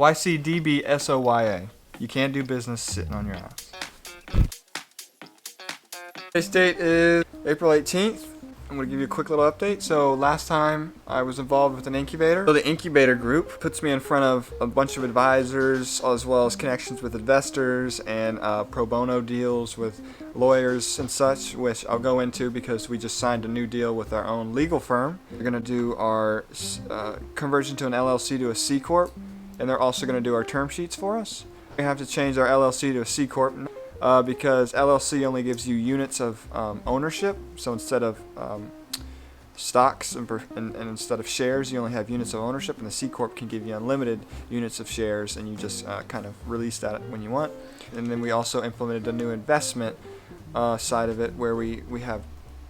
YCDBSOYA. You can't do business sitting on your ass. Today's date is April 18th. I'm going to give you a quick little update. So last time I was involved with an incubator. So the incubator group puts me in front of a bunch of advisors as well as connections with investors and pro bono deals with lawyers and such, which I'll go into because we just signed a new deal with our own legal firm. We're going to do our conversion to an LLC to a C Corp, and they're also going to do our term sheets for us. We have to change our LLC to a C Corp because LLC only gives you units of ownership. So instead of stocks and instead of shares, you only have units of ownership, and the C Corp can give you unlimited units of shares, and you just kind of release that when you want. And then we also implemented a new investment side of it where we have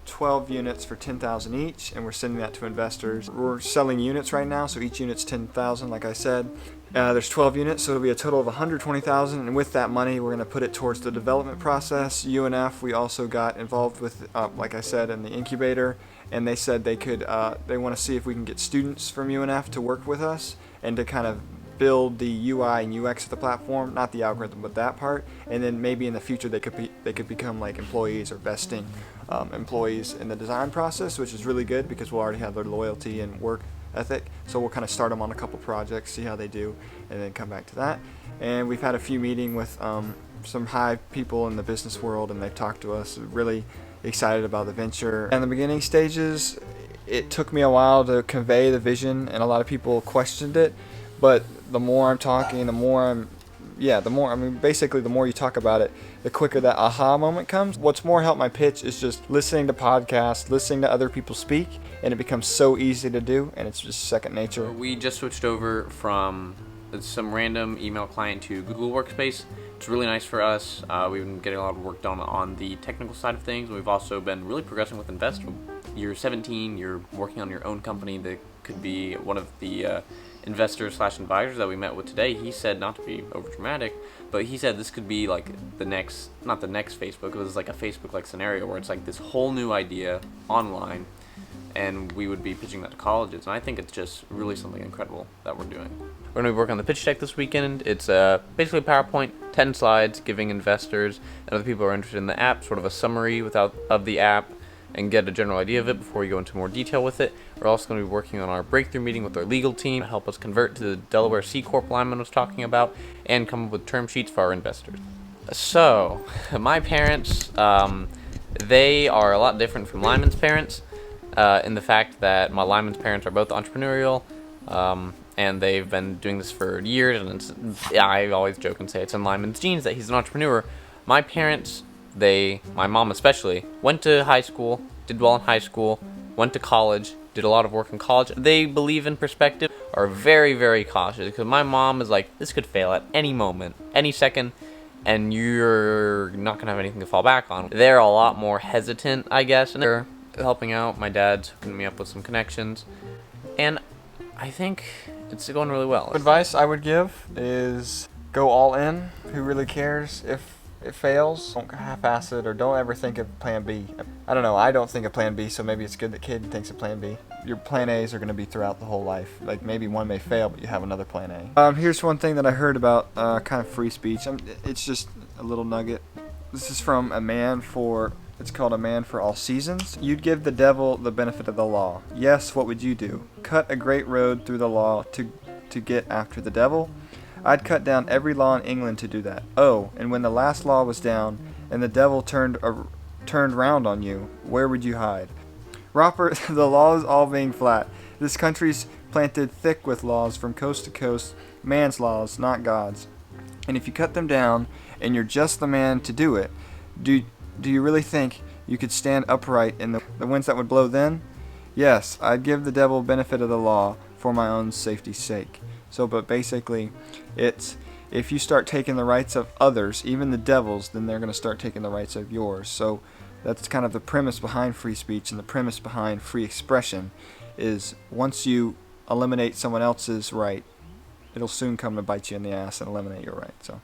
12 units for $10,000 each, and we're sending that to investors. We're selling units right now, so each unit's $10,000, like I said. There's 12 units, so it'll be a total of $120,000, and with that money, we're going to put it towards the development process. UNF, we also got involved with, like I said, in the incubator, and they said they could, they want to see if we can get students from UNF to work with us and to kind of build the UI and UX of the platform, not the algorithm, but that part. And then maybe in the future they could become like employees or vesting employees in the design process, which is really good because we'll already have their loyalty and work ethic. So we'll kind of start them on a couple projects, see how they do, and then come back to that. And we've had a few meetings with some high people in the business world, and they've talked to us, really excited about the venture. In the beginning stages, it took me a while to convey the vision, and a lot of people questioned it. But the more I'm talking, the more basically the more you talk about it, the quicker that aha moment comes. What's more helped my pitch is just listening to podcasts, listening to other people speak, and it becomes so easy to do, and it's just second nature. We just switched over from some random email client to Google Workspace. It's really nice for us. We've been getting a lot of work done on the technical side of things. We've also been really progressing with investment. You're 17, you're working on your own company that could be one of the investors/advisors that we met with today. He said, not to be over dramatic, but he said this could be like not the next Facebook, it was like a Facebook-like scenario where it's like this whole new idea online, and we would be pitching that to colleges. And I think it's just really something incredible that we're doing. We're going to be working on the pitch deck this weekend. It's basically a PowerPoint, 10 slides, giving investors and other people who are interested in the app sort of a summary of the app and get a general idea of it before we go into more detail with it. We're also going to be working on our breakthrough meeting with our legal team to help us convert to the Delaware C Corp Lyman was talking about and come up with term sheets for our investors. So, my parents, they are a lot different from Lyman's parents in the fact that my Lyman's parents are both entrepreneurial, and they've been doing this for years, and I always joke and say it's in Lyman's genes that he's an entrepreneur. My parents, my mom especially, went to high school, did well in high school, went to college, did a lot of work in college. They believe in perspective, are very, very cautious, because my mom is like, this could fail at any moment, any second, and you're not going to have anything to fall back on. They're a lot more hesitant, I guess, and they're helping out. My dad's hooking me up with some connections, and I think it's going really well. Advice I would give is go all in. Who really cares if it fails? Don't half-ass it, or don't ever think of plan B. I don't know, I don't think of plan B, so maybe it's good that kid thinks of plan B. Your plan A's are going to be throughout the whole life. Like maybe one may fail, but you have another plan A. Here's one thing that I heard about kind of free speech. It's just a little nugget. This is from it's called A Man for All Seasons. You'd give the devil the benefit of the law. Yes, what would you do? Cut a great road through the law to get after the devil? I'd cut down every law in England to do that. Oh, and when the last law was down and the devil turned round on you, where would you hide? Robert, the laws all being flat. This country's planted thick with laws from coast to coast, man's laws, not God's. And if you cut them down and you're just the man to do it, do you really think you could stand upright in the winds that would blow then? Yes, I'd give the devil benefit of the law for my own safety's sake. So, but basically, it's if you start taking the rights of others, even the devil's, then they're going to start taking the rights of yours. So that's kind of the premise behind free speech, and the premise behind free expression is once you eliminate someone else's right, it'll soon come to bite you in the ass and eliminate your right. So.